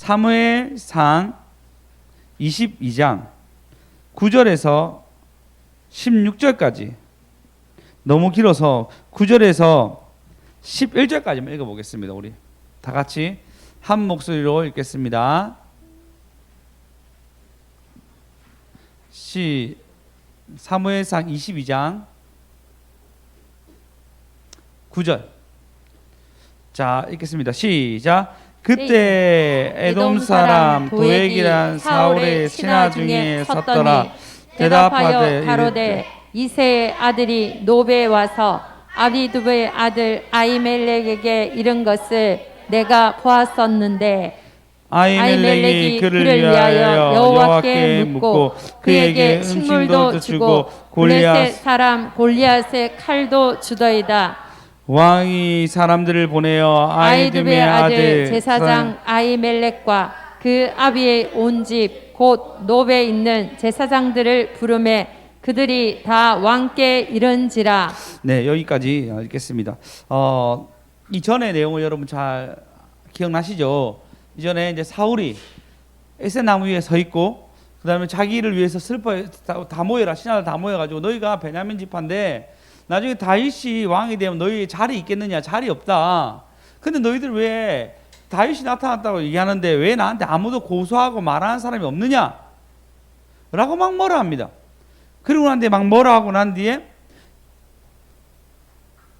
사무엘상 22장 9절에서 16절까지 너무 길어서 9절에서 11절까지만 읽어보겠습니다. 우리 다 같이 한 목소리로 읽겠습니다. 사무엘상 22장 9절. 자, 읽겠습니다. 시작. 그때 에돔 사람 도액이란 사울의 신하 중에 섰더라. 대답하되 가로되 이새의 아들이 노베에 와서 아비두의 아들 아히멜렉에게 이른 것을 내가 보았었는데 아히멜렉이 그를 위하여 여호와께 묻고 그에게 식물도 주고 블레셋 사람 골리앗의 칼도 주더이다. 왕이 사람들을 보내어 아히두의 아들 제사장 아히멜렉과 그 아비의 온 집 곧 노베에 있는 제사장들을 부르매 그들이 다 왕께 이른지라. 네, 여기까지 읽겠습니다. 이전의 내용을 여러분 잘 기억나시죠? 이전에 이제 사울이 에셋 나무 위에 서 있고 그다음에 자기를 위해서 슬퍼 다 모여라, 신하들 다 모여가지고 너희가 베냐민 지파인데 나중에 다윗이 왕이 되면 너희 자리 있겠느냐? 자리 없다. 근데 너희들 왜 다윗이 나타났다고 얘기하는데 왜 나한테 아무도 고소하고 말하는 사람이 없느냐? 라고 막 뭐라 합니다. 그리고 난 뒤에 막 뭐라 하고 난 뒤에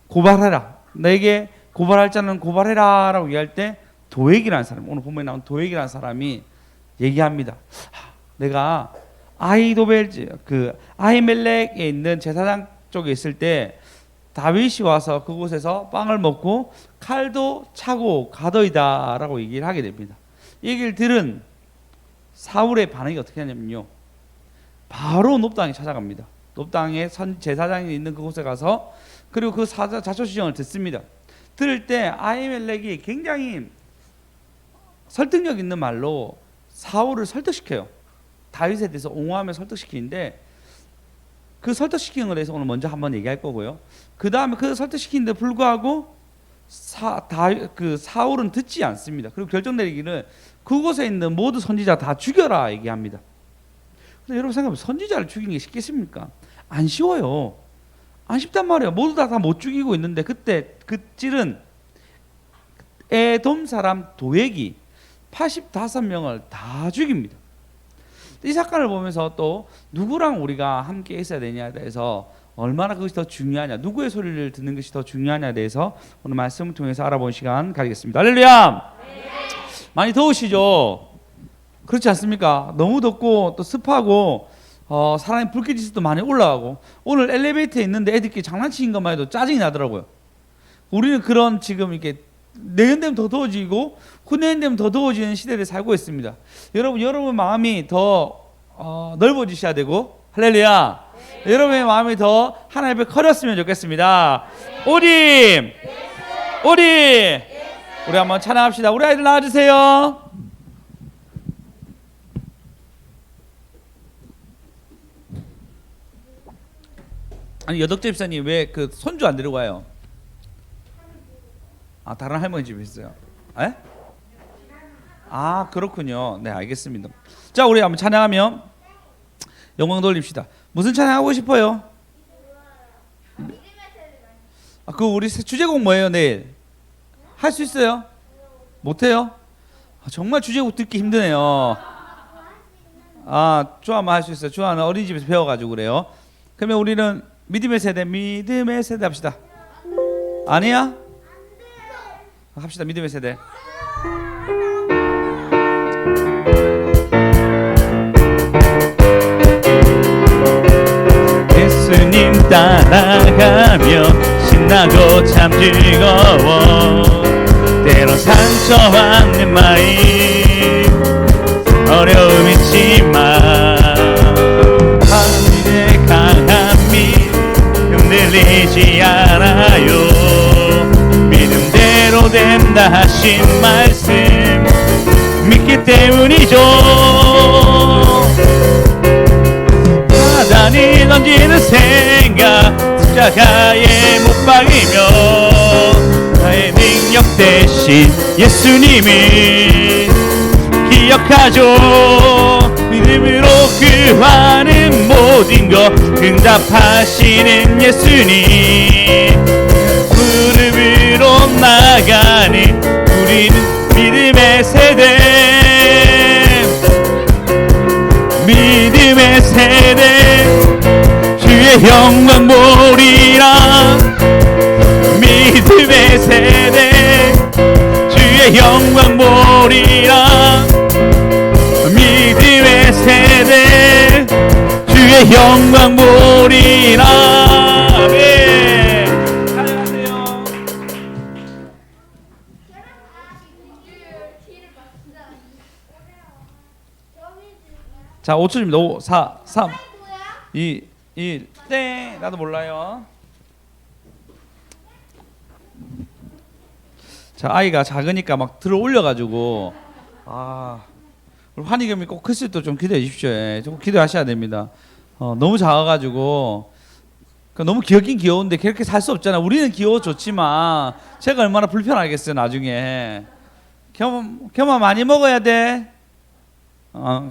고발해라. 내게 고발할 자는 고발해라 라고 얘기할 때 도액이라는 사람, 오늘 본문에 나온 도액이라는 사람이 얘기합니다. 내가 아히멜렉에 있는 제사장 쪽에 있을 때 다윗이 와서 그곳에서 빵을 먹고 칼도 차고 가더이다 라고 얘기를 하게 됩니다. 이 얘기를 들은 사울의 반응이 어떻게 하냐면요, 바로 놉당에 찾아갑니다. 놉당에 제사장이 있는 그곳에 가서 그리고 그 자초지정을 듣습니다. 들을 때 아히멜렉이 굉장히 설득력 있는 말로 사울을 설득시켜요. 다윗에 대해서 옹호하며 설득시키는데 그 설득시키는 것에 대해서 오늘 먼저 한번 얘기할 거고요. 그 다음에 그 설득시키는데 불구하고 사울은 듣지 않습니다. 그리고 결정 내리기를 그곳에 있는 모든 선지자 다 죽여라 얘기합니다. 근데 여러분 생각해보면 선지자를 죽이는 게 쉽겠습니까? 안 쉬워요. 안 쉽단 말이에요. 모두 다 못 죽이고 있는데 그때 그 찔은 에돔 사람 도액이 85명을 다 죽입니다. 이 사건을 보면서 또 누구랑 우리가 함께 있어야 되냐에 대해서 얼마나 그것이 더 중요하냐, 누구의 소리를 듣는 것이 더 중요하냐에 대해서 오늘 말씀을 통해서 알아보는 시간 가지겠습니다. 할렐루야! 네. 많이 더우시죠? 그렇지 않습니까? 너무 덥고 또 습하고 사람의 불쾌지수도 많이 올라가고 오늘 엘리베이터에 있는데 애들끼리 장난치는 것만 해도 짜증이 나더라고요. 우리는 그런 지금 이렇게 내년 되면 더 더워지고 후내년 되면 더 더워지는 시대를 살고 있습니다. 여러분 마음이 더 넓어지셔야 되고, 할렐루야. 네. 여러분의 마음이 더 하나님 앞에 커렸으면 좋겠습니다. 네. 우리 한번 찬양합시다. 우리 아이들 나와주세요. 아니 여덕재 집사님 왜 그 손주 안 데리고 와요? 아, 다른 할머니 집에 있어요. 에? 아, 그렇군요. 네, 알겠습니다. 자, 우리 한번 찬양하며 영광 돌립시다. 무슨 찬양하고 싶어요? 그 우리 주제곡 뭐예요? 내일 할 수 있어요? 못해요? 정말 주제곡 듣기 힘드네요. 조아만 할 수 있어요. 조아는 어린이집에서 배워가지고 그래요. 그러면 우리는 믿음의 세대 합시다. 아니야? 합시다. 믿음의 세대. 예수님 따라가며 신나고 참 즐거워. 때론 상처와 내 마음 어려움 있지만 하나님의 강함이 흔들리지 않아요. 믿음대로 된다 하신 말씀 믿기 때문이죠. 사단이 던지는 생각 십자가에 못 박이며 나의 능력 대신 예수님이 기억하죠. 믿음으로 구하는 모든 것 응답하시는 예수님. 무릎으로 나가는 우리는 믿음의 세대, 믿음의 세대. 주의 영광 보리라. 믿음의 세대, 주의 영광 보리라. 믿음의 세대, 주의 영광 보리라. 네. 찬양하세요. 자, 5초입니다. 5, 4, 3, 2, 1. 네, 나도 몰라요. 자, 아이가 작으니까 막 들어 올려가지고 환희겸이 꼭 클 수 좀 기대해 주십시오. 예, 좀 기대하셔야 됩니다. 너무 작아가지고 너무 귀엽긴 귀여운데 그렇게 살 수 없잖아. 우리는 귀여워 좋지만 제가 얼마나 불편하겠어요 나중에. 겸아 많이 먹어야 돼.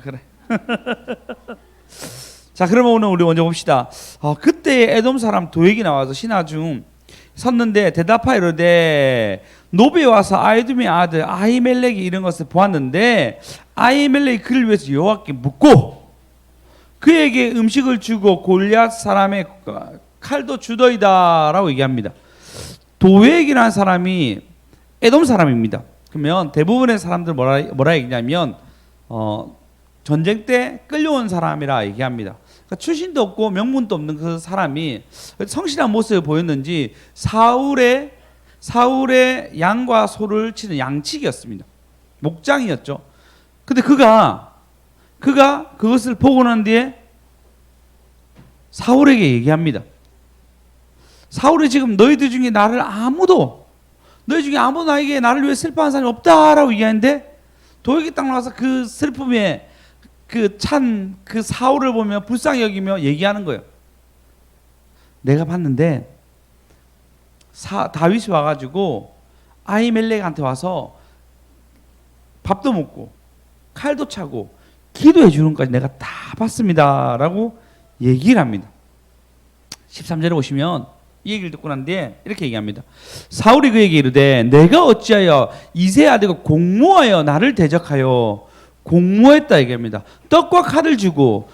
그래. 자, 그러면 오늘 우리 먼저 봅시다. 그때 에돔 사람 도액이 나와서 신하 중 섰는데 대답하여 이르되 노비에 와서 아이돔의 아들 아히멜렉이 이런 것을 보았는데 아히멜렉이 그를 위해서 여호와께 묻고 그에게 음식을 주고 골리앗 사람의 칼도 주더이다라고 얘기합니다. 도액이라는 사람이 에돔 사람입니다. 그러면 대부분의 사람들 뭐라 얘기냐면 전쟁 때 끌려온 사람이라 얘기합니다. 그러니까 출신도 없고 명문도 없는 그 사람이 성실한 모습을 보였는지 사울의 양과 소를 치는 양치기였습니다. 목장이었죠. 근데 그가 그것을 보고 난 뒤에 사울에게 얘기합니다. 사울이 지금 너희 중에 아무도 나에게 나를 위해 슬퍼하는 사람이 없다라고 얘기하는데 도액이 딱 나와서 그 슬픔에 그 사울을 보며 불쌍히 여기며 얘기하는 거예요. 내가 봤는데 다윗이 와가지고 아히멜렉한테 와서 밥도 먹고 칼도 차고 기도해 주는 것까지 내가 다 봤습니다라고 얘기를 합니다. 13절에 보시면 이 얘기를 듣고 난 뒤에 이렇게 얘기합니다. 사울이 그에게 이르되 내가 어찌하여 이새의 아들과 공모하여 나를 대적하여 공모했다 얘기합니다. 떡과 칼을 주고,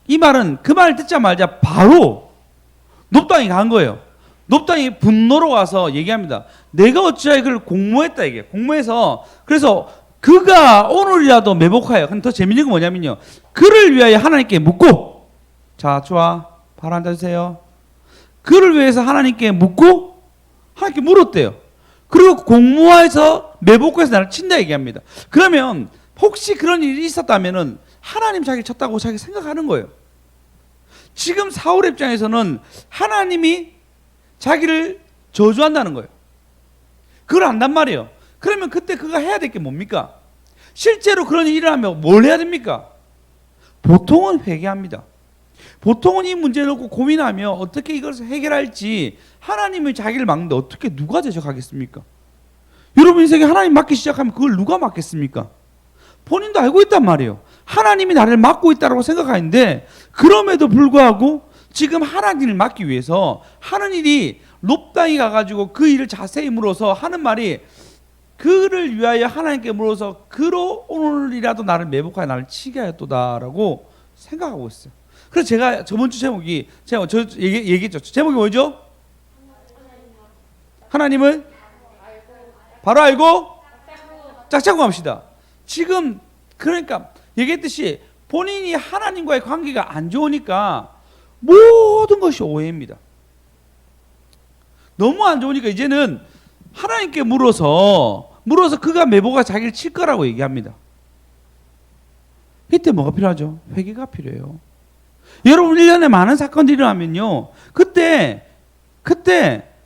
이 말은 그 말을 듣자마자 바로 놋당이 간 거예요. 놋당이 분노로 와서 얘기합니다. 내가 어찌하여 그를 공모했다 얘기해요. 공모해서 그래서 그가 오늘이라도 매복하여. 근데 더 재밌는 건 뭐냐면요, 그를 위하여 하나님께 묻고, 자 좋아 바로 앉아주세요. 그를 위해서 하나님께 묻고 하나님께 물었대요. 그리고 공모해서 매복해서 나를 친다 얘기합니다. 그러면 혹시 그런 일이 있었다면은 하나님 자기를 쳤다고 자기 생각하는 거예요. 지금 사울의 입장에서는 하나님이 자기를 저주한다는 거예요. 그걸 안단 말이에요. 그러면 그때 그가 해야 될 게 뭡니까? 실제로 그런 일을 하면 뭘 해야 됩니까? 보통은 회개합니다. 보통은 이 문제를 놓고 고민하며 어떻게 이것을 해결할지 하나님이 자기를 막는데 어떻게 누가 대적하겠습니까? 여러분 인생에 하나님 막기 시작하면 그걸 누가 막겠습니까? 본인도 알고 있단 말이에요. 하나님이 나를 막고 있다고 생각하는데 그럼에도 불구하고 지금 하나님을 막기 위해서 하는 일이 롭당이 가가지고 그 일을 자세히 물어서 하는 말이 그를 위하여 하나님께 물어서 그로 오늘이라도 나를 매복하여 나를 치게 하였도다라고 생각하고 있어요. 그래서 제가 저번 주 제목이 제가 얘기했죠. 제목이 뭐죠? 하나님을 바로 알고 짝짝고 합시다. 지금 그러니까 얘기했듯이 본인이 하나님과의 관계가 안 좋으니까 모든 것이 오해입니다. 너무 안 좋으니까 이제는 하나님께 물어서 그가 매복아 자기를 칠 거라고 얘기합니다. 이때 뭐가 필요하죠? 회개가 필요해요. 여러분 1년에 많은 사건들이 일어나면요, 그때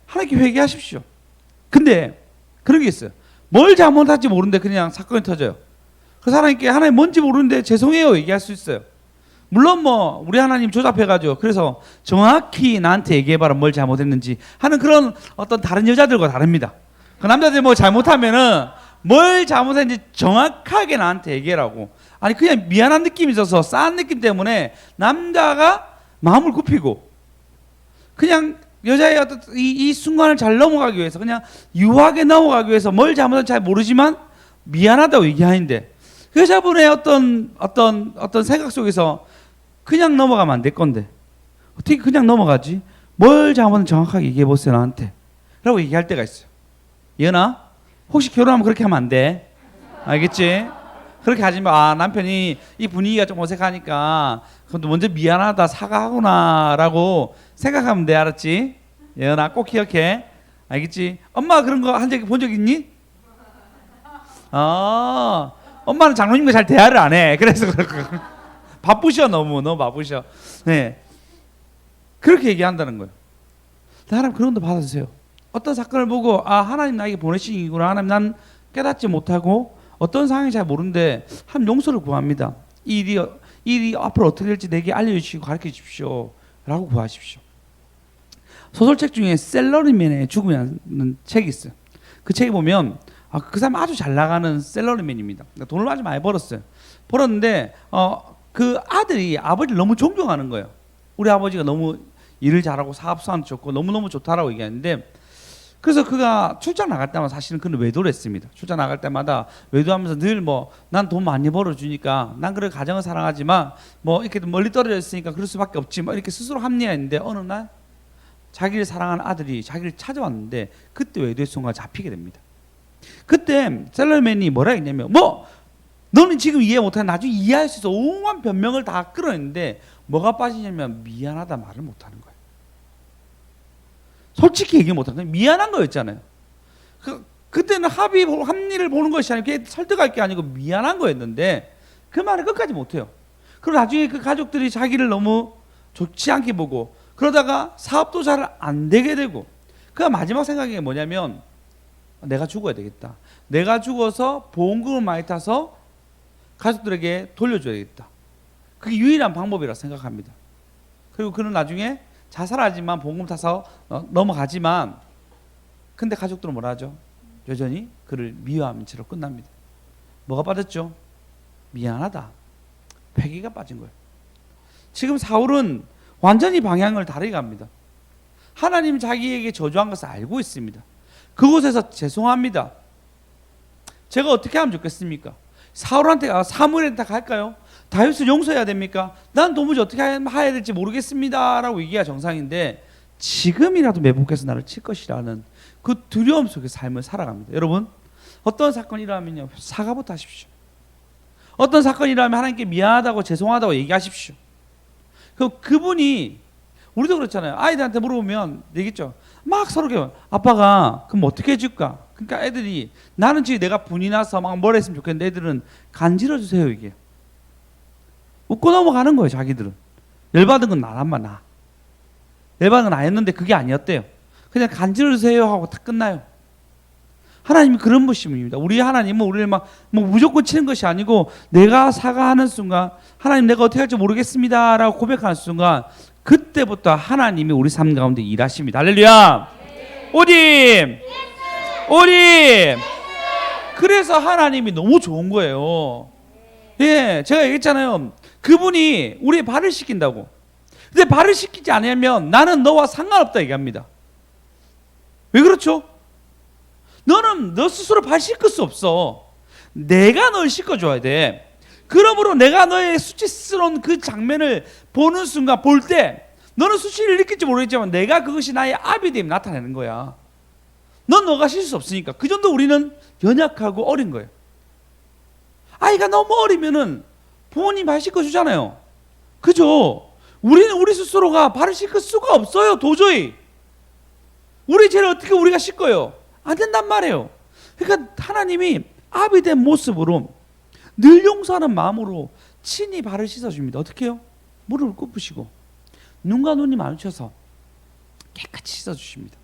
하나님께 회개하십시오. 근데 그런 게 있어요. 뭘 잘못할지 모르는데 그냥 사건이 터져요. 그래서 하나님께 하나님 뭔지 모르는데 죄송해요 얘기할 수 있어요. 물론 뭐 우리 하나님 조잡해가지고 그래서 정확히 나한테 얘기해봐라 뭘 잘못했는지 하는 그런 어떤 다른 여자들과 다릅니다. 그 남자들 뭐 잘못하면은 뭘 잘못했는지 정확하게 나한테 얘기하라고. 아니 그냥 미안한 느낌이 있어서 싸한 느낌 때문에 남자가 마음을 굽히고 그냥 여자의 어떤 이 순간을 잘 넘어가기 위해서 그냥 유하게 넘어가기 위해서 뭘 잘못했는지 잘 모르지만 미안하다고 얘기하는데 그 여자분의 어떤 생각 속에서 그냥 넘어가면 안 될 건데 어떻게 그냥 넘어가지? 뭘 잘못했는지 정확하게 얘기해 보세요 나한테 라고 얘기할 때가 있어요. 예은아 혹시 결혼하면 그렇게 하면 안 돼. 알겠지? 그렇게 하지 마. 남편이 이 분위기가 좀 어색하니까 그것도 먼저 미안하다 사과하구나라고 생각하면 돼. 알았지? 예은아 꼭 기억해. 알겠지? 엄마 그런 거 한 적이 본 적 있니? 엄마는 장로님과 잘 대화를 안 해. 그래서 그렇고 바쁘셔 너무 바쁘셔. 네 그렇게 얘기한다는 거예요. 하나님 그런 것도 받아주세요. 어떤 사건을 보고 하나님 나에게 보내신 이구나. 하나님 난 깨닫지 못하고 어떤 상황이 잘 모르는데 하나님 용서를 구합니다. 이 일이 앞으로 어떻게 될지 내게 알려주시고 가르쳐 주십시오 라고 구하십시오. 소설책 중에 셀러리맨의 죽음이라는 책이 있어요. 그 책에 보면 그 사람 아주 잘 나가는 셀러리맨입니다. 돈을 아주 많이 벌었는데 그 아들이 아버지를 너무 존경하는 거예요. 우리 아버지가 너무 일을 잘하고 사업수완도 좋고 너무너무 좋다라고 얘기하는데 그래서 그가 출장 나갈 때마다 사실은 그는 외도를 했습니다. 출장 나갈 때마다 외도하면서 늘 난 돈 많이 벌어주니까 난 그래 가정을 사랑하지만 이렇게 멀리 떨어져 있으니까 그럴 수밖에 없지 이렇게 스스로 합리화했는데 어느 날 자기를 사랑하는 아들이 자기를 찾아왔는데 그때 외도의 순간 잡히게 됩니다. 그때 셀러맨이 뭐라 했냐면 너는 지금 이해 못하는 나중에 이해할 수 있어 온갖 변명을 다 끌어냈는데 뭐가 빠지냐면 미안하다 말을 못하는 거예요. 솔직히 얘기 못하는 거예요. 미안한 거였잖아요. 그때는 합리를 보는 것이 아니고 설득할 게 아니고 미안한 거였는데 그 말을 끝까지 못해요. 그리고 나중에 그 가족들이 자기를 너무 좋지 않게 보고 그러다가 사업도 잘 안 되게 되고 그 마지막 생각이 뭐냐면 내가 죽어야 되겠다. 내가 죽어서 보험금을 많이 타서 가족들에게 돌려줘야겠다. 그게 유일한 방법이라 생각합니다. 그리고 그는 나중에 자살하지만 보험금 타서 넘어가지만 근데 가족들은 뭐라 하죠? 여전히 그를 미워하는 채로 끝납니다. 뭐가 빠졌죠? 미안하다. 패기가 빠진 거예요. 지금 사울은 완전히 방향을 다르게 갑니다. 하나님 자기에게 저주한 것을 알고 있습니다. 그곳에서 죄송합니다. 제가 어떻게 하면 좋겠습니까? 사무엘한테 갈까요? 다윗을 용서해야 됩니까? 난 도무지 어떻게 해야 될지 모르겠습니다 라고 얘기가 정상인데 지금이라도 매복해서 나를 칠 것이라는 그 두려움 속에 삶을 살아갑니다. 여러분 어떤 사건이 일어나면요 사과부터 하십시오. 어떤 사건이 일어나면 하나님께 미안하다고 죄송하다고 얘기하십시오. 그분이 우리도 그렇잖아요. 아이들한테 물어보면 얘기했죠. 막 서로 아빠가 그럼 어떻게 해줄까? 그러니까 애들이 나는 지금 내가 분이 나서 막 뭘 했으면 좋겠는데 애들은 간지러 주세요 이게. 웃고 넘어가는 거예요. 자기들은 열받은 건 나란만 나. 열받은 건 나였는데 그게 아니었대요. 그냥 간지러 주세요 하고 다 끝나요. 하나님이 그런 분이십니다. 우리 하나님은 우리를 막 무조건 치는 것이 아니고 내가 사과하는 순간 하나님 내가 어떻게 할지 모르겠습니다 라고 고백하는 순간 그때부터 하나님이 우리 삶 가운데 일하십니다. 할렐루야. 오님 그래서 하나님이 너무 좋은 거예요. 예, 제가 얘기했잖아요. 그분이 우리의 발을 씻긴다고. 근데 발을 씻기지 않으면 나는 너와 상관없다 얘기합니다. 왜 그렇죠? 너는 너 스스로 발 씻을 수 없어. 내가 널 씻어줘야 돼. 그러므로 내가 너의 수치스러운 그 장면을 보는 순간 볼 때 너는 수치를 느낄지 모르겠지만 내가 그것이 나의 아비됨이 나타내는 거야. 넌 너가 씻을 수 없으니까. 그 정도 우리는 연약하고 어린 거예요. 아이가 너무 어리면은 부모님 발 씻어주잖아요. 그죠? 우리는 우리 스스로가 발을 씻을 수가 없어요. 도저히. 우리 죄를 어떻게 우리가 씻어요? 안 된단 말이에요. 그러니까 하나님이 아비된 모습으로 늘 용서하는 마음으로 친히 발을 씻어줍니다. 어떻게 해요? 무릎을 꿇으시고 눈과 눈이 마주쳐서 깨끗이 씻어주십니다.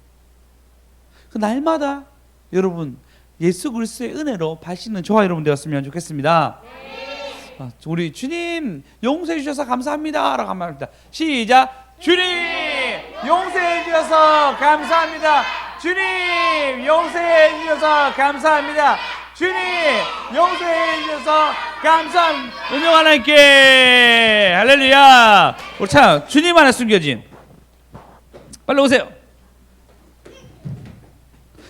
그 날마다 여러분 예수 그리스도의 은혜로 발 씻는 저와 여러분 되었으면 좋겠습니다. 우리 주님 용서해 주셔서 감사합니다 라고 한번 합니다. 시작. 주님 용서해 주셔서 감사합니다. 주님 용서해 주셔서 감사합니다. 주님 용서해 주셔서 감사합니다. 은총 하나님께 할렐루야. 우리 참 주님 안에 숨겨진 빨리 오세요.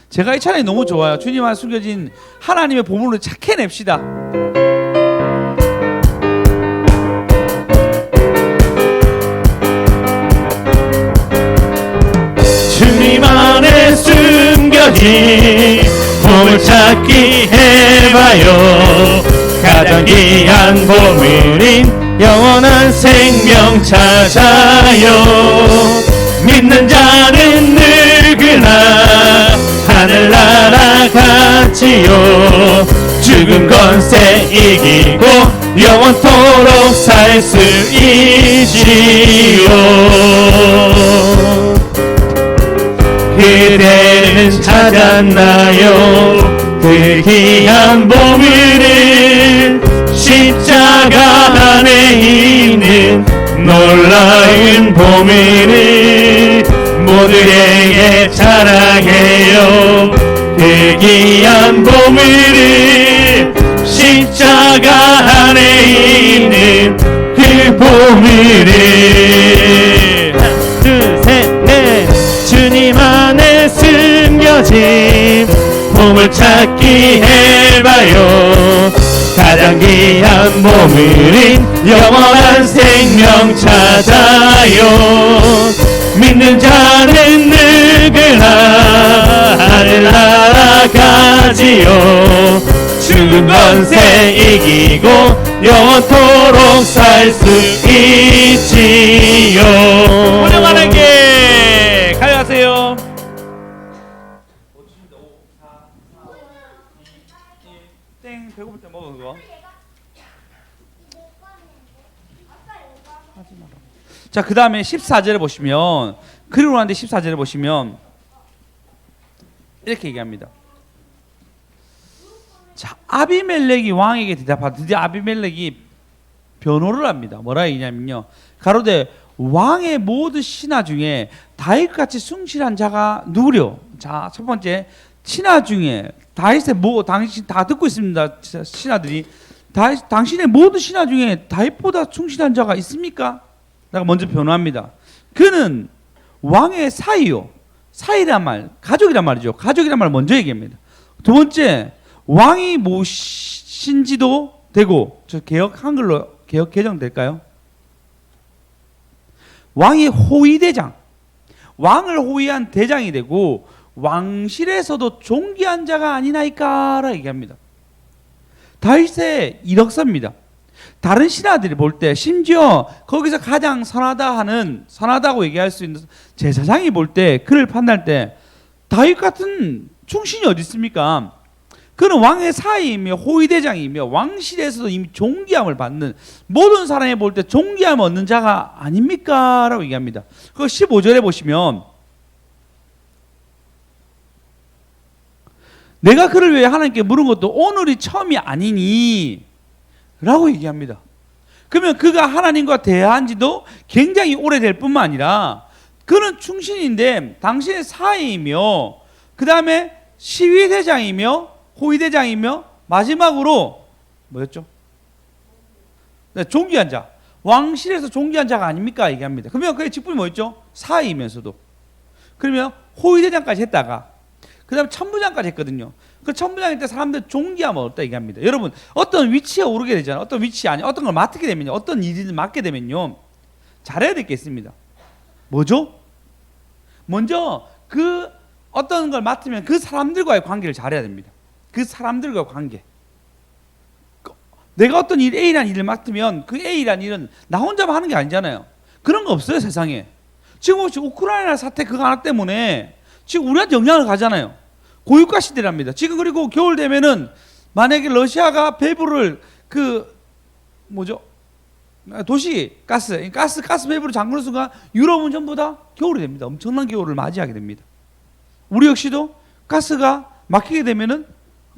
제가 이 찬양이 너무 좋아요. 주님 안에 숨겨진 하나님의 보물을 찾아냅시다. 주님 안에 숨겨진 보물찾기 해봐요. 가장 귀한 보물인 영원한 생명 찾아요. 믿는 자는 누구나 하늘나라 가지요. 죽은 권세 이기고 영원토록 살 수 있지요. 그대는 찾았나요? 그 귀한 보물을 십자가 안에 있는 놀라운 보물을 모두에게 자랑해요. 그 귀한 보물을 십자가 안에 있는 그 보물을 하나 둘 셋 넷 주님 안에 숨겨진 보물찾기 해봐요. 가장 귀한 보물인 영원한 생명 찾아요. 믿는 자는 누구나 하늘나라 가지요. 죽은 권세 이기고 영원토록 살 수 있지요. 은총 하나님께 가져가세요. 땡 배고플 때 먹어 그거. 자, 그 다음에 14절에 보시면 그리고 나는데 14절에 보시면 이렇게 얘기합니다. 자, 아비멜렉이 왕에게 대답하다. 드디어 아비멜렉이 변호를 합니다. 뭐라 얘기냐면요, 가로되 왕의 모든 신하 중에 다윗같이 숭실한 자가 누구려? 자, 첫 번째 신하 중에 다윗의 당신 다 듣고 있습니다. 신하들이 당신의 모든 신하 중에 다윗보다 충실한 자가 있습니까? 내가 먼저 변호합니다. 그는 왕의 사이요. 사이란 말, 가족이란 말이죠. 가족이란 말 먼저 얘기합니다. 두 번째, 왕이 무엇인지도 되고, 저 한글로 개혁 개정될까요? 왕이 호위대장, 왕을 호위한 대장이 되고 왕실에서도 존귀한 자가 아니나이까라 얘기합니다. 다윗의 이력서입니다. 다른 신하들이 볼 때, 심지어 거기서 가장 선하다고 얘기할 수 있는 제사장이 볼 때, 그를 판단할 때 다윗 같은 충신이 어디 있습니까? 그는 왕의 사이이며 호위대장이며 왕실에서도 이미 존귀함을 받는, 모든 사람이 볼 때 존귀함을 얻는 자가 아닙니까? 라고 얘기합니다. 그 15절에 보시면 내가 그를 위해 하나님께 물은 것도 오늘이 처음이 아니니 라고 얘기합니다. 그러면 그가 하나님과 대화한 지도 굉장히 오래될 뿐만 아니라 그는 충신인데 당신의 사이이며 그 다음에 시위대장이며 호위대장이며 마지막으로 뭐였죠? 네, 존귀한 자, 왕실에서 존귀한 자가 아닙니까? 얘기합니다. 그러면 그의 직분이 뭐였죠? 사이이면서도. 그러면 호위대장까지 했다가 그 다음에 천부장까지 했거든요. 그 천부장일 때 사람들 존귀함을 얻다 얘기합니다. 여러분, 어떤 위치에 오르게 되잖아요. 어떤 위치 아니, 어떤 걸 맡게 되면요, 어떤 일을 맡게 되면요, 잘해야 될 게 있습니다. 뭐죠? 먼저 그 어떤 걸 맡으면 그 사람들과의 관계를 잘해야 됩니다. 그 사람들과의 관계. 내가 어떤 A라는 일을 맡으면 그 A라는 일은 나 혼자만 하는 게 아니잖아요. 그런 거 없어요, 세상에. 지금 혹시 우크라이나 사태 그거 하나 때문에 지금 우리한테 영향을 가잖아요. 고유가 시대랍니다. 지금 그리고 겨울 되면은 만약에 러시아가 배부를 도시 가스 배부를 잠그는 순간 유럽은 전부 다 겨울이 됩니다. 엄청난 겨울을 맞이하게 됩니다. 우리 역시도 가스가 막히게 되면은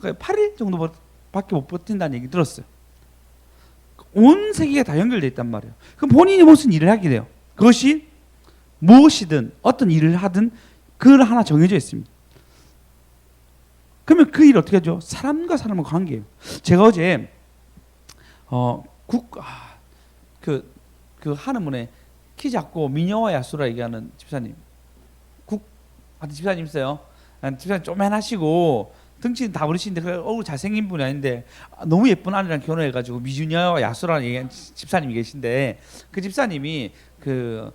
8일 정도밖에 못 버틴다는 얘기 들었어요. 온 세계가 다 연결되어 있단 말이에요. 그럼 본인이 무슨 일을 하게 돼요. 그것이 무엇이든 어떤 일을 하든 그걸 하나 정해져 있습니다. 그러면 그 일 어떻게 하죠? 사람과 사람의 관계예요. 제가 어제 그 하는 분의 키 작고 미녀와 야수라 얘기하는 집사님, 집사님 있어요. 집사님 쪼맨하시고 등치는 다 버리시는데 그래 얼굴 잘생긴 분이 아닌데 너무 예쁜 아내랑 결혼해가지고 미주녀와 야수라는 얘기한 집사님이 계신데 그 집사님이 그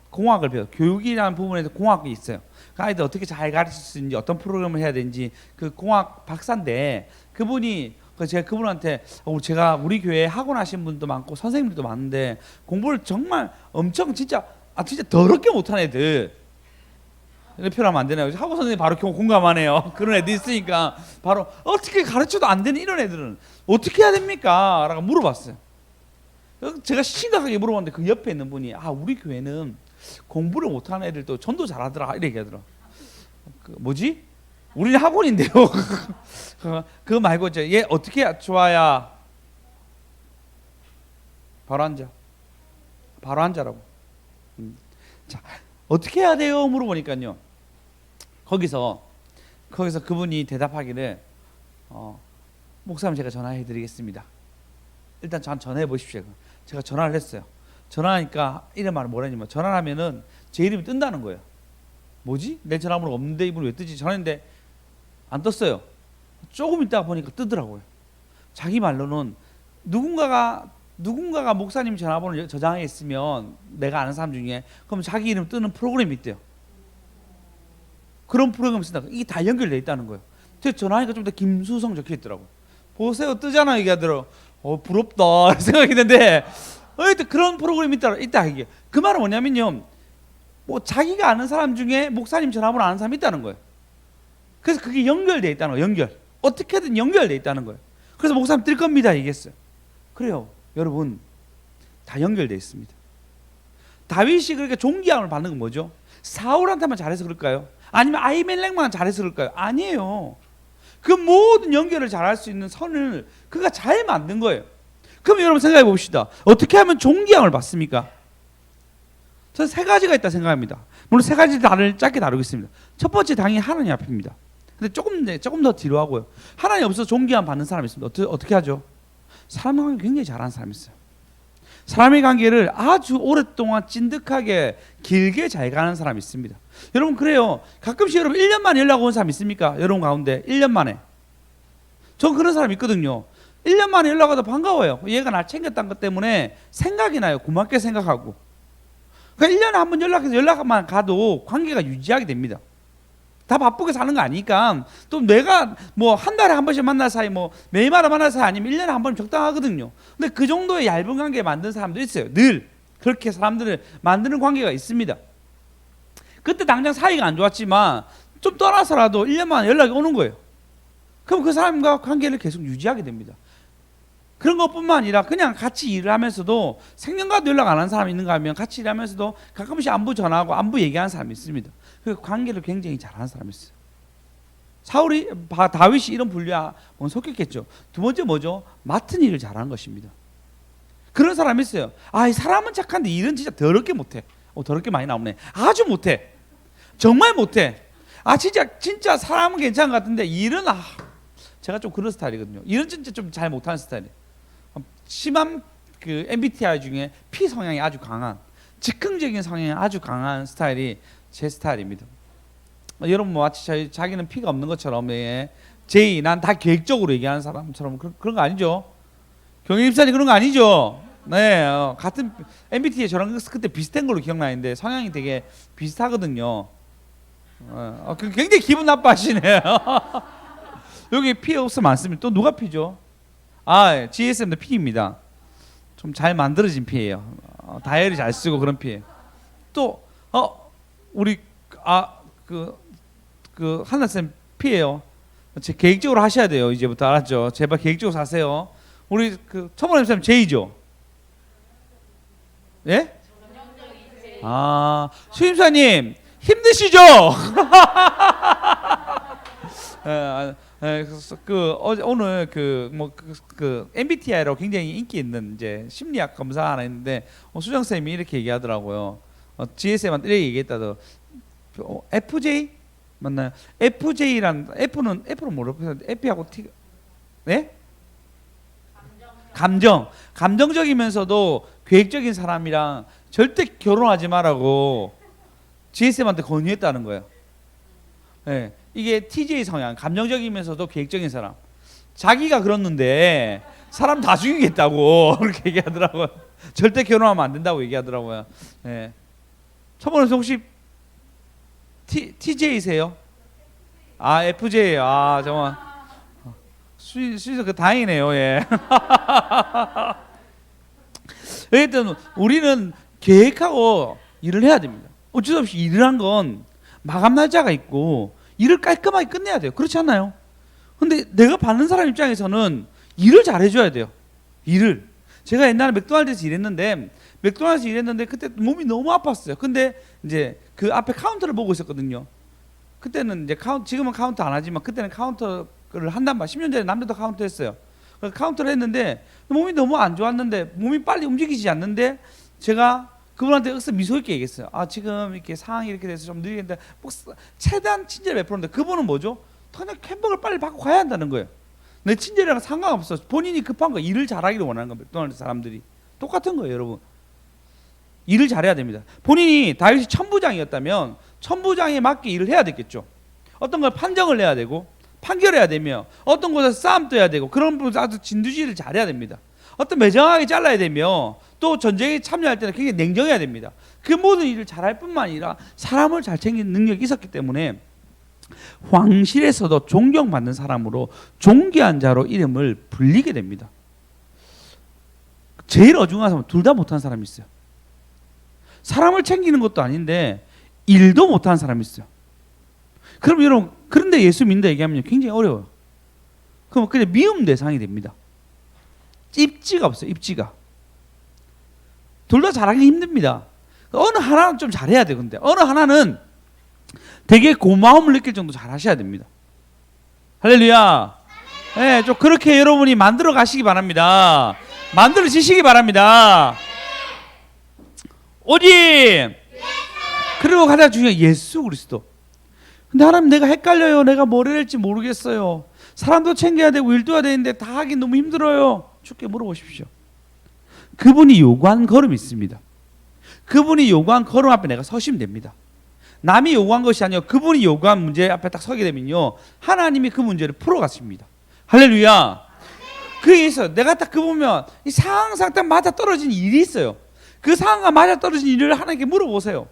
공학을 배워 교육이라는 부분에서 공학이 있어요. 그 아이들 어떻게 잘 가르칠 수 있는지 어떤 프로그램을 해야 되는지 그 공학 박사인데 그분이 제가 그분한테 우리 교회에 학원 하신 분도 많고 선생님들도 많은데 공부를 정말 엄청 진짜 더럽게 못한 애들 이렇게 표현하면 안 되나요? 학원 선생님 바로 공감하네요. 그런 애들 있으니까 바로 어떻게 가르쳐도 안 되는 이런 애들은 어떻게 해야 됩니까? 라고 물어봤어요. 제가 심각하게 물어봤는데 그 옆에 있는 분이 우리 교회는 공부를 못하는 애들도 전도 잘하더라 이렇게 얘기하더라. 뭐지? 우리는 학원인데요. 그거 말고 얘 어떻게 좋아야 바로 앉아라고. 자, 어떻게 해야 돼요? 물어보니까요. 거기서 그분이 대답하기를 목사님 제가 전화해 드리겠습니다. 일단 전화해 보십시오. 제가 전화를 했어요. 전화하니까 이런 말을 뭐라냐면 전화를 하면은 제 이름이 뜬다는 거예요. 뭐지? 내 전화번호 없는데 이분이 왜 뜨지? 전화했는데 안 떴어요. 조금 있다가 보니까 뜨더라고요. 자기 말로는 누군가가 목사님 전화번호를 저장해 있으면 내가 아는 사람 중에 그럼 자기 이름 뜨는 프로그램이 있대요. 그런 프로그램이 쓴다. 이게 다 연결돼 있다는 거예요. 제가 전화하니까 좀 더 김수성 적혀 있더라고. 보세요, 뜨잖아 얘기하더라고. 부럽다 생각했는데 그런 프로그램이 있다 이게. 그 말은 뭐냐면요, 뭐 자기가 아는 사람 중에 목사님 전화번호 아는 사람이 있다는 거예요. 그래서 그게 연결돼 있다는 거예요. 어떻게든 연결돼 있다는 거예요. 그래서 목사님 뜰 겁니다 얘기했어요. 그래요, 여러분, 다 연결돼 있습니다. 다윗이 그렇게 존귀함을 받는 건 뭐죠? 사울한테만 잘해서 그럴까요? 아니면 아히멜렉만 잘해서 그럴까요? 아니에요. 그 모든 연결을 잘할 수 있는 선을 그가 잘 만든 거예요. 그럼 여러분 생각해 봅시다. 어떻게 하면 존귀함을 받습니까? 저는 세 가지가 있다 생각합니다. 물론 세 가지 다를 짧게 다루겠습니다. 첫 번째 당연히 하나님 앞입니다. 근데 조금 더 뒤로 하고요. 하나님 없어서 존귀함 받는 사람이 있습니다. 어떻게 하죠? 사람과 관계 굉장히 잘하는 사람이 있어요. 사람의 관계를 아주 오랫동안 찐득하게 길게 잘 가는 사람이 있습니다. 여러분 그래요. 가끔씩 여러분 1년 만에 연락 온 사람 있습니까? 여러분 가운데 1년 만에. 전 그런 사람 있거든요. 1년 만에 연락 와도 반가워요. 얘가 날 챙겼다는 것 때문에 생각이 나요. 고맙게 생각하고. 그러니까 1년에 한 번 연락만 가도 관계가 유지하게 됩니다. 다 바쁘게 사는 거 아니까. 또 내가 뭐 한 달에 한 번씩 만날 사이, 뭐 매일마다 만날 사이 아니면 1년에 한 번 적당하거든요. 근데 그 정도의 얇은 관계 만든 사람도 있어요. 늘 그렇게 사람들을 만드는 관계가 있습니다. 그때 당장 사이가 안 좋았지만 좀 떠나서라도 1년 만에 연락이 오는 거예요. 그럼 그 사람과 관계를 계속 유지하게 됩니다. 그런 것뿐만 아니라 그냥 같이 일을 하면서도 생년과도 연락 안 하는 사람이 있는가 하면 같이 일하면서도 가끔씩 안부 전화하고 안부 얘기하는 사람이 있습니다. 그 관계를 굉장히 잘하는 사람이 있어요. 다윗이 이런 분류에 속했겠죠. 두 번째 뭐죠? 맡은 일을 잘하는 것입니다. 그런 사람이 있어요. 이 사람은 착한데 일은 진짜 더럽게 못해. 더럽게 많이 나오네. 아주 못해. 정말 못해. 진짜 사람은 괜찮은 것 같은데 일은 제가 좀 그런 스타일이거든요. 일은 진짜 좀 잘 못하는 스타일이에요. 심한 그 MBTI 중에 P 성향이 아주 강한, 즉흥적인 성향이 아주 강한 스타일이 제 스타일입니다. 여러분 마치 자기는 P가 없는 것처럼 J, 난 다 계획적으로 얘기하는 사람처럼 그런 거 아니죠? 경영입사님 그런 거 아니죠? 네, 같은 MBTI 저랑 그때 비슷한 걸로 기억나는데 성향이 되게 비슷하거든요. 굉장히 기분 나빠하시네요. 여기 P 없으면 많습니다. 또 누가 P죠? GSM도 P입니다. 좀 잘 만들어진 P예요. 다이어리 잘 쓰고 그런 P예요. 또 우리 그 한나쌤 P예요. 계획적으로 하셔야 돼요. 이제부터 알았죠? 제발 계획적으로 사세요. 우리 그 천문쌤 J죠? 예? 수임사님 힘드시죠? 오늘 그 MBTI로 굉장히 인기 있는 이제 심리학 검사 하나 있는데 수정 쌤이 이렇게 얘기하더라고요. GSM한테 이렇게 얘기했다도 FJ 맞나요? FJ란 F는 뭐라고 F하고 T 네? 감정적이면서도 계획적인 사람이랑 절대 결혼하지 말라고 GSM한테 권유했다는 거예요. 네, 이게 TJ 성향, 감정적이면서도 계획적인 사람. 자기가 그렇는데 사람 다 죽이겠다고 그렇게 얘기하더라고요. 절대 결혼하면 안 된다고 얘기하더라고요. 네. 초보는 혹시 TJ세요? 아 FJ예요. 아 정말 수의사 그 다행이네요. 예. 어쨌든 우리는 계획하고 일을 해야 됩니다. 어쩔 수 없이 일을 한 건 마감 날짜가 있고 일을 깔끔하게 끝내야 돼요. 그렇지 않나요? 근데 내가 받는 사람 입장에서는 일을 잘 해줘야 돼요. 일을. 제가 옛날에 맥도날드에서 일했는데 그때 몸이 너무 아팠어요. 근데 이제 그 앞에 카운터를 보고 있었거든요. 그때는 이제 지금은 카운터 안 하지만 그때는 카운터를 한단 말. 10년 전에 남자도 카운터 했어요. 그래서 카운터를 했는데 몸이 너무 안 좋았는데 몸이 빨리 움직이지 않는데 제가 그분한테 억서 미소 있게 얘기했어요. 아 지금 이렇게 상황이 이렇게 돼서 좀 느리겠는데 최대한 친절을 베풀었는데 그분은 뭐죠? 그냥 햄버거를 빨리 받고 가야 한다는 거예요. 내 친절이랑 상관없어. 본인이 급한 거 일을 잘하기를 원하는 거예요. 맥도날드 사람들이 똑같은 거예요, 여러분. 일을 잘해야 됩니다. 본인이 다윗이 천부장이었다면 천부장에 맞게 일을 해야 됐겠죠. 어떤 걸 판정을 해야 되고 판결해야 되며 어떤 곳에서 싸움도 해야 되고 그런 부분 아주 진두지휘를 잘해야 됩니다. 어떤 매정하게 잘라야 되며 또 전쟁에 참여할 때는 굉장히 냉정해야 됩니다. 그 모든 일을 잘할 뿐만 아니라 사람을 잘 챙기는 능력이 있었기 때문에 황실에서도 존경받는 사람으로 존귀한 자로 이름을 불리게 됩니다. 제일 어중한 사람은 둘 다 못하는 사람이 있어요. 사람을 챙기는 것도 아닌데 일도 못하는 사람이 있어요. 그럼 여러분 그런데 예수 믿는다 얘기하면 굉장히 어려워요. 그럼 그냥 미움 대상이 됩니다. 입지가 없어요. 입지가. 둘 다 잘하기 힘듭니다. 어느 하나는 좀 잘해야 돼요. 근데 어느 하나는 되게 고마움을 느낄 정도 잘하셔야 됩니다. 할렐루야. 네, 좀 그렇게 여러분이 만들어 가시기 바랍니다. 만들어지시기 바랍니다. 오직 그리고 가장 중요한 예수 그리스도. 근데 하나님 내가 헷갈려요. 내가 뭘 해야 할지 모르겠어요. 사람도 챙겨야 되고 일도 해야 되는데 다 하기 너무 힘들어요. 주께 물어보십시오. 그분이 요구한 걸음이 있습니다. 그분이 요구한 걸음 앞에 내가 서시면 됩니다. 남이 요구한 것이 아니요 그분이 요구한 문제 앞에 딱 서게 되면요 하나님이 그 문제를 풀어가십니다. 할렐루야. 그게 있어요. 내가 딱 그 보면 이 상황상 딱 맞아 떨어진 일이 있어요. 그 상황과 맞아 떨어진 일을 하나님께 물어보세요.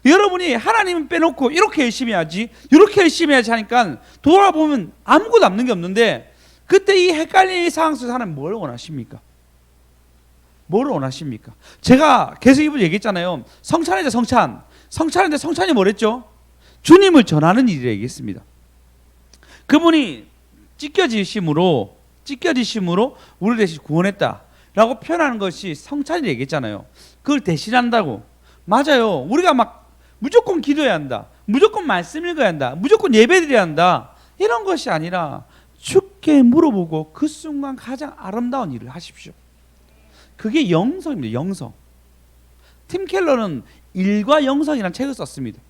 여러분이 하나님은 빼놓고 이렇게 열심히 해야지 이렇게 열심히 해야지 하니까 돌아보면 아무것도 남는 게 없는데 그때 이 헷갈리는 상황 속에서 하나님 뭘 원하십니까? 뭘 원하십니까? 제가 계속 이분 얘기했잖아요. 성찬이죠. 성찬인데 성찬이 뭐랬죠? 주님을 전하는 일이라 얘기했습니다. 그분이 찢겨지심으로 우리를 대신 구원했다라고 표현하는 것이 성찬이라 얘기했잖아요. 그걸 대신한다고. 맞아요. 우리가 막 무조건 기도해야 한다. 무조건 말씀 읽어야 한다. 무조건 예배드려야 한다. 이런 것이 아니라 주께 물어보고 그 순간 가장 아름다운 일을 하십시오. 그게 영성입니다. 영성. 팀 켈러는 일과 영성이라는 책을 썼습니다.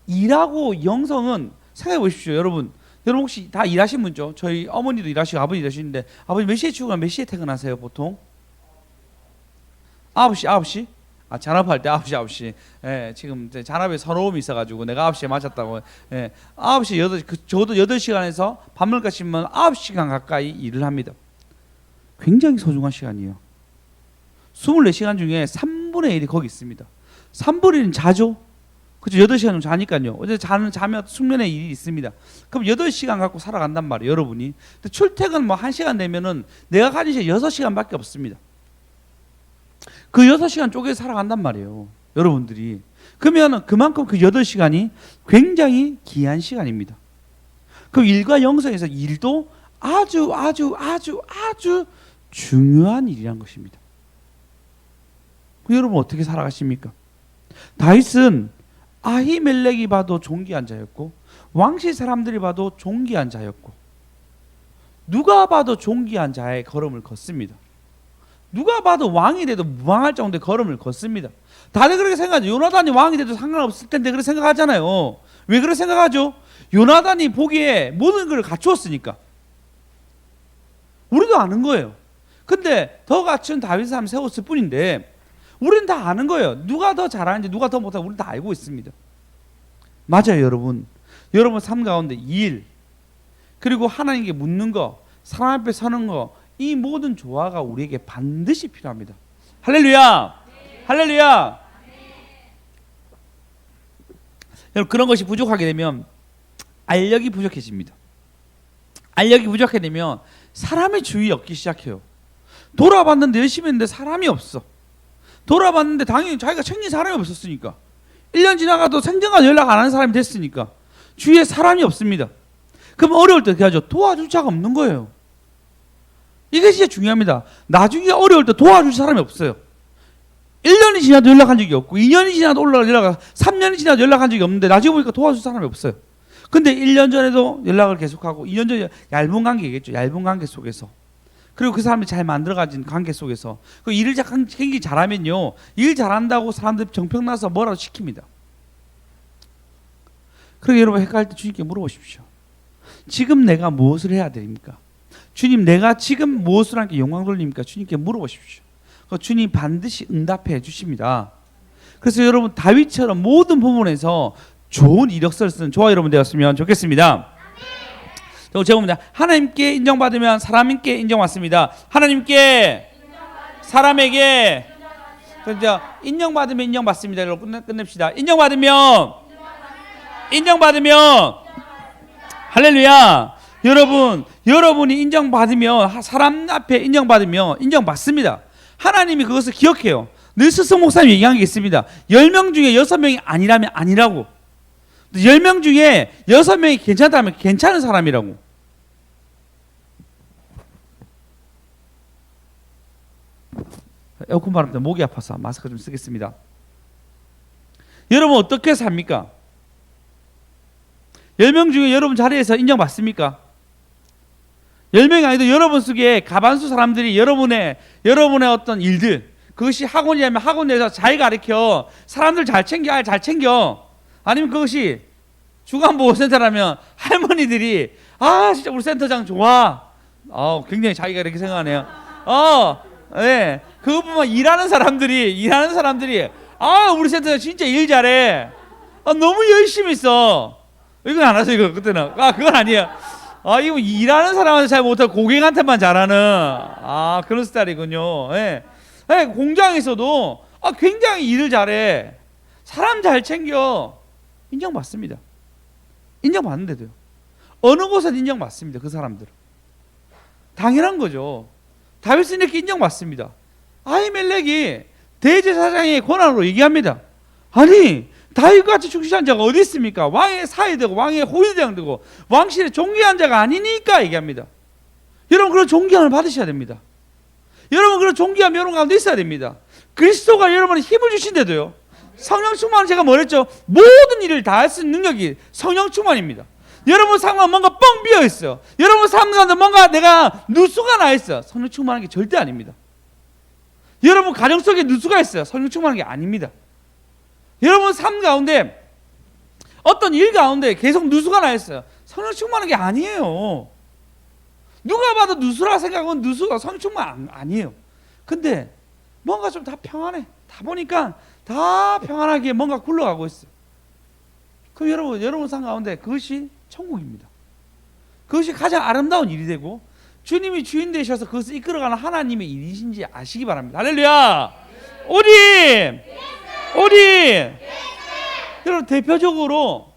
일하고 영성은 생각해 보십시오. 여러분 혹시 다 일하신 분죠? 저희 어머니도 일하시고 아버지 일하시는데 아버지 몇 시에 출근하면 몇 시에 퇴근하세요 보통? 9시? 아, 잔업할 때 9시. 예, 지금 잔업에 서러움이 있어가지고 내가 9시에 맞았다고. 예, 9시 8시, 저도 8시간에서 밤늦게 쉬면 9시간 가까이 일을 합니다. 굉장히 소중한 시간이에요. 24시간 중에 3분의 1이 거기 있습니다. 3분의 1은 자죠? 그죠? 8시간 좀 자니까요. 어제 자면 숙면의 일이 있습니다. 그럼 8시간 갖고 살아간단 말이에요, 여러분이. 근데 출퇴근 뭐 1시간 되면은 내가 가진 시간 6시간밖에 없습니다. 그 6시간 쪼개서 살아간단 말이에요, 여러분들이. 그러면 그만큼 그 8시간이 굉장히 귀한 시간입니다. 그 일과 영성에서 일도 아주 중요한 일이란 것입니다. 여러분 어떻게 살아가십니까? 다윗은 아히멜렉이 봐도 존귀한 자였고 왕실 사람들이 봐도 존귀한 자였고 누가 봐도 존귀한 자의 걸음을 걷습니다. 누가 봐도 왕이 돼도 무방할 정도의 걸음을 걷습니다. 다들 그렇게 생각하죠. 요나단이 왕이 돼도 상관없을 텐데 그렇게 생각하잖아요. 왜 그렇게 생각하죠? 요나단이 보기에 모든 걸 갖추었으니까. 우리도 아는 거예요. 근데 더 갖춘 다윗을 한번 세웠을 뿐인데 우리는 다 아는 거예요. 누가 더 잘하는지 누가 더 못하는지 우리는 다 알고 있습니다. 맞아요, 여러분. 여러분 삶 가운데 일, 그리고 하나님께 묻는 거, 사람 앞에 서는 거, 이 모든 조화가 우리에게 반드시 필요합니다. 할렐루야! 할렐루야! 여러분, 그런 것이 부족하게 되면 알력이 부족해집니다. 알력이 부족하게 되면 사람의 주의 얻기 시작해요. 돌아봤는데 열심히 했는데 사람이 없어. 돌아봤는데 당연히 자기가 챙긴 사람이 없었으니까. 1년 지나가도 생전과 연락 안 하는 사람이 됐으니까 주위에 사람이 없습니다. 그럼 어려울 때 어떻게 하죠? 도와줄 자가 없는 거예요. 이게 진짜 중요합니다. 나중에 어려울 때 도와줄 사람이 없어요. 1년이 지나도 연락한 적이 없고 2년이 지나도 연락하고 3년이 지나도 연락한 적이 없는데 나중에 보니까 도와줄 사람이 없어요. 근데 1년 전에도 연락을 계속하고 2년 전에 얇은 관계겠죠. 얇은 관계 속에서. 그리고 그 사람이 잘 만들어가진 관계 속에서 그 일을 굉장히 잘하면요. 일 잘한다고 사람들이 정평나서 뭐라고 시킵니다. 그러니까 여러분 헷갈릴 때 주님께 물어보십시오. 지금 내가 무엇을 해야 됩니까? 주님, 내가 지금 무엇을 하니까 영광 돌립니까? 주님께 물어보십시오. 주님 반드시 응답해 주십니다. 그래서 여러분 다윗처럼 모든 부분에서 좋은 이력서를 쓰는 저와 여러분 되었으면 좋겠습니다. 제가 봅니다. 하나님께 인정받으면 사람께 인정받습니다. 하나님께, 사람에게, 인정받으면 인정받습니다. 여러분 끝냅시다. 인정받으면 할렐루야. 여러분이 인정받으면, 사람 앞에 인정받으면 인정받습니다. 하나님이 그것을 기억해요. 늘 스스 목사님 얘기한 게 있습니다. 10명 중에 6명이 아니라면 아니라고. 10명 중에 6명이 괜찮다면 괜찮은 사람이라고. 에어컨 바람 때문에 목이 아파서 마스크 좀 쓰겠습니다. 여러분 어떻게 삽니까? 10명 중에 여러분 자리에서 인정받습니까? 10명이 아니도 여러분 속에 가반수 사람들이 여러분의 어떤 일들, 그것이 학원이라면 학원 내에서 잘 가르쳐 사람들 잘 챙겨 아니면 그것이 주간보호센터라면 할머니들이 진짜 우리 센터장 좋아, 굉장히 자기가 이렇게 생각하네요. 네. 그것뿐만 일하는 사람들이 우리 센터장 진짜 일 잘해, 너무 열심히 있어. 이건 안 하세요. 이거 그때는 그건 아니에요. 이거 일하는 사람한테 잘 못하고 고객한테만 잘하는 그런 스타일이군요. 예. 예, 공장에서도 굉장히 일을 잘해, 사람 잘 챙겨, 인정받습니다. 인정받는데도요. 어느 곳은 인정받습니다. 그 사람들은 당연한 거죠. 다윗은 이렇게 인정받습니다. 아히멜렉이 대제사장의 권한으로 얘기합니다. 아니, 다윗같이 충실한 자가 어디 있습니까? 왕의 사이되고 왕의 호위대장 되고 왕실의 존귀한 자가 아니니까 얘기합니다. 여러분 그런 존귀함을 받으셔야 됩니다. 여러분 그런 존귀함이 여러분 가운데 있어야 됩니다. 그리스도가 여러분의 힘을 주신데도요. 성령 충만은 제가 뭐랬죠? 모든 일을 다 할 수 있는 능력이 성령 충만입니다. 여러분 삶은 뭔가 뻥 비어 있어요. 여러분 삶 가운데 뭔가 내가 누수가 나 있어요. 성령 충만한 게 절대 아닙니다. 여러분 가정 속에 누수가 있어요. 성령 충만한 게 아닙니다. 여러분 삶 가운데 어떤 일 가운데 계속 누수가 나 있어요. 성령 충만한 게 아니에요. 누가 봐도 누수라 생각하면 누수가 성령 충만 아니에요. 근데 뭔가 좀 다 평안해. 다 보니까 다 평안하게 뭔가 굴러가고 있어요. 그럼 여러분 삶 가운데 그것이 천국입니다. 그것이 가장 아름다운 일이 되고 주님이 주인 되셔서 그것을 이끌어가는 하나님의 일이신지 아시기 바랍니다. 할렐루야. 어디 여러분 대표적으로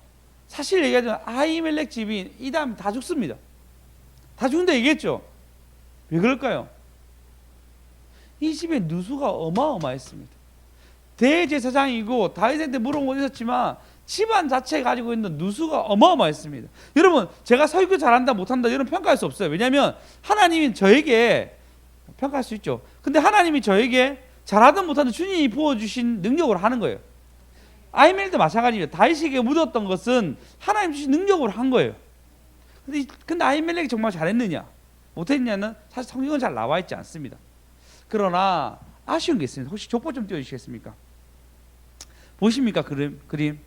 사실 얘기하자면 아히멜렉 집이 이 다음 다 죽습니다. 다 죽는다 얘기했죠. 왜 그럴까요? 이 집에 누수가 어마어마했습니다. 대제사장이고 다윗한테 물어본 건 있었지만 집안 자체에 가지고 있는 누수가 어마어마했습니다. 여러분 제가 설교 잘한다 못한다 이런 평가할 수 없어요. 왜냐하면 하나님이 저에게 평가할 수 있죠. 근데 하나님이 저에게 잘하든 못하든 주님이 부어주신 능력으로 하는 거예요. 아히멜도 마찬가지입니다. 다윗에게 묻었던 것은 하나님 주신 능력으로 한 거예요. 근데 아히멜렉이 정말 잘했느냐 못했느냐는 사실 성경은 잘 나와 있지 않습니다. 그러나 아쉬운 게 있습니다. 혹시 족보 좀 띄워주시겠습니까? 보십니까? 그림.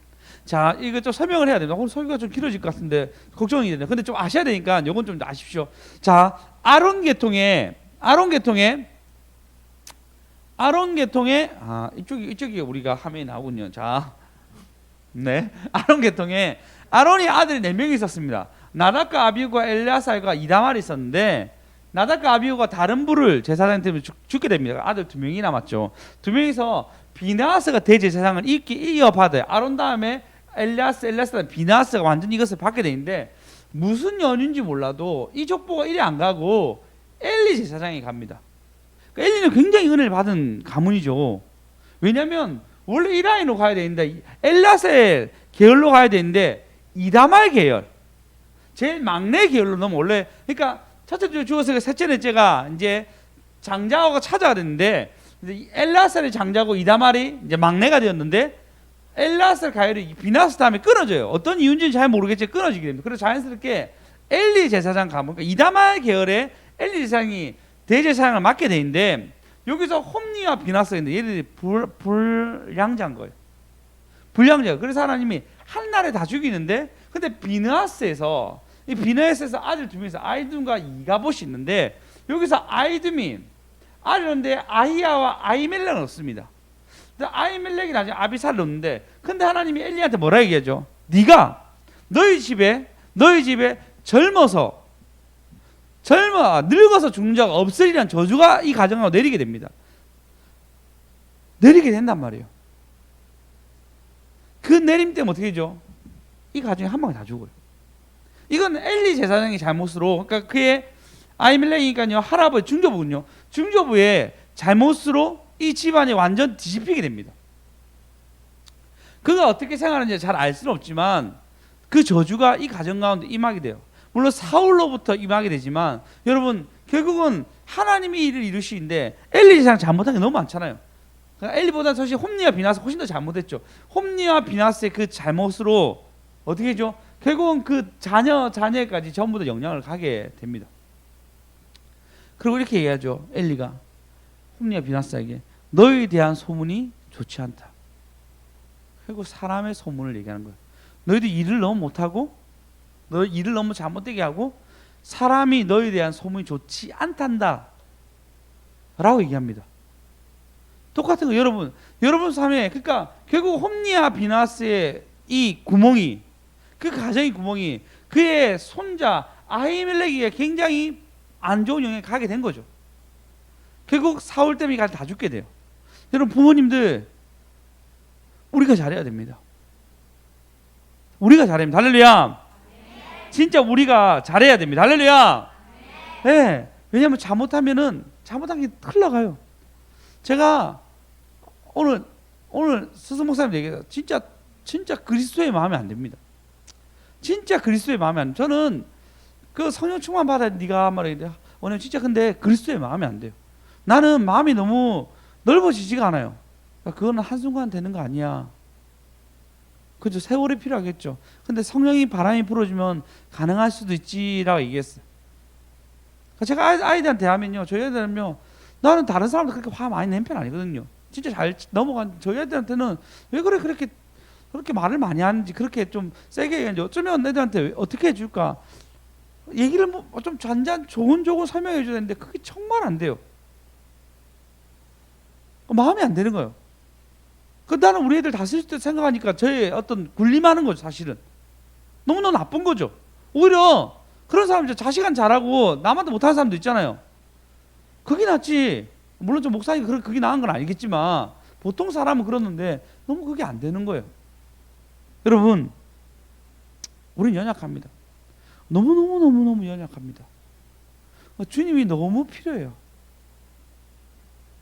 자, 이거 좀 설명을 해야 됩니다. 오늘 설교가 좀 길어질 것 같은데 걱정이 되네요. 근데 좀 아셔야 되니까 이건 좀 아십시오. 자, 아론 계통에 이쪽이 우리가 화면에 나오군요. 자, 네, 아론 계통에 아론이 아들이 4명이 있었습니다. 나답과 아비후가 엘레아살과 이다말이 있었는데 나답과 아비후가 다른 불을 제사장 때문에 죽게 됩니다. 아들 2명이 남았죠. 2명이서 비나하스가 대제사장을 이어받아요. 아론 다음에 엘레아살 비나하스가 완전 이것을 받게 되는데 무슨 연유인지 몰라도 이 족보가 이리 안 가고 엘리 제사장이 갑니다. 그러니까 엘리는 굉장히 은혜를 받은 가문이죠. 왜냐하면 원래 이 라인으로 가야 되는데 엘라셀 계열로 가야 되는데 이다말 계열, 제일 막내 계열로 넘어. 원래 그러니까 첫째 주 죽었으니까 셋째 넷째가 이제 장자가 찾아야 되는데 엘라셀이 장자고 이다말이 이제 막내가 되었는데 엘라셀 가열이 비나스 다음에 끊어져요. 어떤 이유인지는 잘 모르겠지만 끊어지게 됩니다. 그래서 자연스럽게 엘리 제사장 가문, 그러니까 이다말 계열의 엘리 제사장이 대제사장을 맡게 되는데 여기서 홈니와 비나스가 있는데 얘들이 불량자인 거예요. 불량자. 그래서 하나님이 한날에 다 죽이는데 근데 비나스에서 아들 2명에서 아이둠과 이가봇이 있는데 여기서 아이둠이 아들인데 아히야와 아이멜렉은 없습니다. 아이멜렉이 나중에 아비살을 얻는데 근데 하나님이 엘리한테 뭐라 얘기하죠? 네가 너희 집에 늙어서 죽는 자가 없으리란 저주가 이 가정하고 내리게 됩니다. 내리게 된단 말이에요. 그 내림 때문에 어떻게 되죠? 이 가정이 한 방에 다 죽어요. 이건 엘리 제사장의 잘못으로, 그러니까 그의 아이멜렉이니까요 할아버지 중조부군요. 중조부의 잘못으로 이 집안이 완전 뒤집히게 됩니다. 그가 어떻게 생각하는지 잘 알 수는 없지만 그 저주가 이 가정 가운데 임하게 돼요. 물론 사울로부터 임하게 되지만 여러분 결국은 하나님이 일을 이루시는데 엘리 제사장 잘못한 게 너무 많잖아요. 그러니까 엘리보다 사실 홈니와 비나스 훨씬 더 잘못했죠. 홈니와 비나스의 그 잘못으로 어떻게 해죠? 결국은 그 자녀까지 전부 다 영향을 가게 됩니다. 그리고 이렇게 얘기하죠. 엘리가 홈니와 비나스에게 너희에 대한 소문이 좋지 않다. 결국 사람의 소문을 얘기하는 거예요. 너희들 일을 너무 못하고 너희 일을 너무 잘못되게 하고 사람이 너희에 대한 소문이 좋지 않단다 라고 얘기합니다. 똑같은 거 여러분 삶에, 그러니까 결국 홈니와 비나스의 이 구멍이, 그 가정의 구멍이 그의 손자 아히멜렉에게 굉장히 안 좋은 영향이 가게 된 거죠. 결국 사울 때문에 다 죽게 돼요. 여러분 부모님들 우리가 잘해야 됩니다. 우리가 잘해야 됩니다. 할렐루야. 진짜 우리가 잘해야 됩니다. 할렐루야. 네. 왜냐하면 잘못한 게 흘러가요. 제가 오늘 스승 목사님 얘기해서 진짜 그리스도의 마음에 안 듭니다. 진짜 그리스도의 마음에 안. 저는 그 성령 충만 받아야 네가 말이야. 오늘 진짜 근데 그리스도의 마음에 안 돼요. 나는 마음이 너무 넓어지지가 않아요. 그러니까 그거는 한순간 되는 거 아니야. 그죠? 세월이 필요하겠죠. 근데 성령이 바람이 불어주면 가능할 수도 있지라고 얘기했어요. 제가 아이들한테 하면요, 저희 애들은요, 나는 다른 사람들 그렇게 화 많이 낸 편 아니거든요. 진짜 잘 넘어간 저희 애들한테는 왜 그렇게 말을 많이 하는지, 그렇게 좀 세게 얘기하는지, 어쩌면 애들한테 어떻게 해줄까 얘기를 좀 잔잔 조곤조곤 설명해 줘야 되는데 그게 정말 안 돼요. 마음이 안 되는 거예요. 나는 우리 애들 다스릴 때 생각하니까 저의 어떤 군림하는 거죠. 사실은 너무너무 나쁜 거죠. 오히려 그런 사람 자식은 잘하고 남한테 못하는 사람도 있잖아요. 그게 낫지. 물론 좀 목사님 그게 나은 건 아니겠지만 보통 사람은 그러는데 너무 그게 안 되는 거예요. 여러분 우리는 연약합니다. 너무 연약합니다. 주님이 너무 필요해요.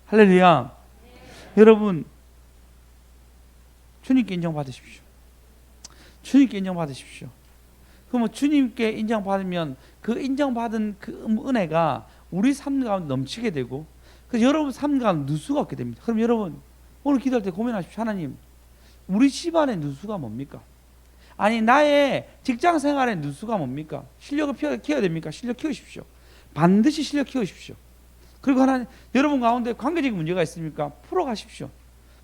할렐루야. 여러분 주님께 인정받으십시오. 주님께 인정받으십시오. 그럼 주님께 인정받으면 그 인정받은 그 은혜가 우리 삶 가운데 넘치게 되고 그래서 여러분 삶 가운데 누수가 없게 됩니다. 그럼 여러분 오늘 기도할 때 고민하십시오. 하나님 우리 집안의 누수가 뭡니까? 아니 나의 직장 생활의 누수가 뭡니까? 실력을 키워야 됩니까? 실력 키우십시오. 반드시 실력 키우십시오. 그리고 하나님 여러분 가운데 관계적인 문제가 있습니까? 풀어가십시오.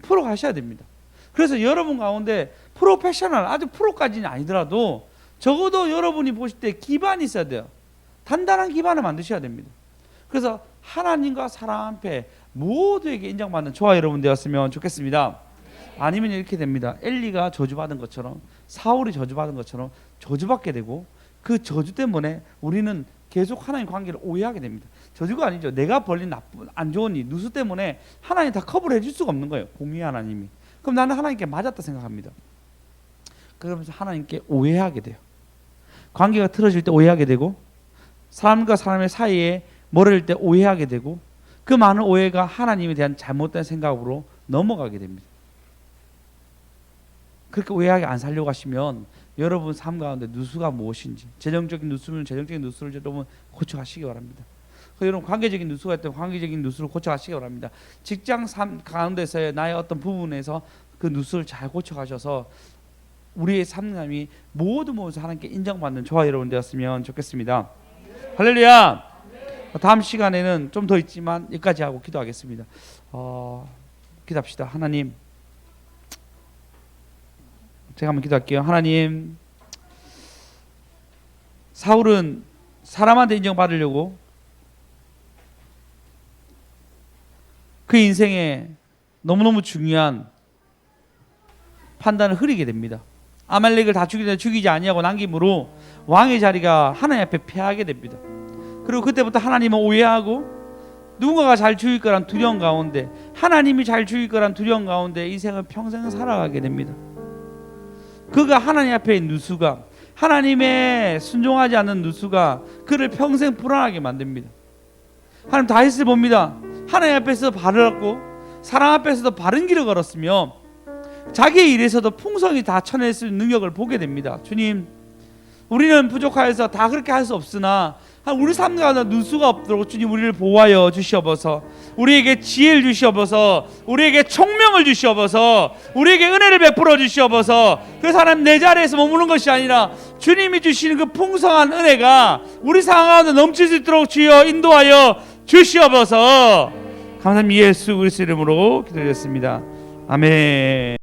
풀어가셔야 됩니다. 그래서 여러분 가운데 프로페셔널, 아주 프로까지는 아니더라도 적어도 여러분이 보실 때 기반이 있어야 돼요. 단단한 기반을 만드셔야 됩니다. 그래서 하나님과 사람 앞에 모두에게 인정받는 저와 여러분 되었으면 좋겠습니다. 아니면 이렇게 됩니다. 엘리가 저주받은 것처럼, 사울이 저주받은 것처럼 저주받게 되고, 그 저주 때문에 우리는 계속 하나님 관계를 오해하게 됩니다. 저주가 아니죠. 내가 벌린 나쁜 안 좋은 일, 누수 때문에 하나님 다 커버를 해줄 수가 없는 거예요. 공의 하나님이. 그럼 나는 하나님께 맞았다 생각합니다. 그러면서 하나님께 오해하게 돼요. 관계가 틀어질 때 오해하게 되고, 사람과 사람의 사이에 멀어질 때 오해하게 되고, 그 많은 오해가 하나님에 대한 잘못된 생각으로 넘어가게 됩니다. 그렇게 오해하게 안 살려고 하시면 여러분 삶 가운데 누수가 무엇인지, 재정적인 누수면 재정적인 누수를 여러분 고쳐가시기 바랍니다. 여러분 관계적인 누수가 있다면 관계적인 누수를 고쳐가시기 바랍니다. 직장 삶 가운데서의 나의 어떤 부분에서 그 누수를 잘 고쳐가셔서 우리의 삶감이 모두 하나님께 인정받는 저와 여러분 되었으면 좋겠습니다. 할렐루야. 다음 시간에는 좀 더 있지만 여기까지 하고 기도하겠습니다. 기도합시다. 하나님, 제가 한번 기도할게요. 하나님, 사울은 사람한테 인정받으려고 그 인생에 너무너무 중요한 판단을 흐리게 됩니다. 아말렉을 다 죽이지 아니하고 남김으로 왕의 자리가 하나님 앞에 패하게 됩니다. 그리고 그때부터 하나님은 오해하고 누군가가 잘 죽일 거란 두려움 가운데, 하나님이 잘 죽일 거란 두려움 가운데 인생을 평생 살아가게 됩니다. 그가 하나님 앞에 누수가, 하나님의 순종하지 않는 누수가 그를 평생 불안하게 만듭니다. 하나님 다윗을 봅니다. 하나님 앞에서 바르고 사람 앞에서도 바른 길을 걸었으며 자기의 일에서도 풍성히 다 쳐낼 수 있는 능력을 보게 됩니다. 주님, 우리는 부족하여서 다 그렇게 할 수 없으나 우리 삶 가운데 누수가 없도록 주님 우리를 보호하여 주시옵소서. 우리에게 지혜를 주시옵소서. 우리에게 총명을 주시옵소서. 우리에게 은혜를 베풀어 주시옵소서. 그래서 하나님 내 자리에서 머무는 것이 아니라 주님이 주시는 그 풍성한 은혜가 우리 상황 가운데 넘칠 수 있도록 주여 인도하여 주시옵소서. 감사합니다. 예수 그리스도 이름으로 기도드렸습니다. 아멘.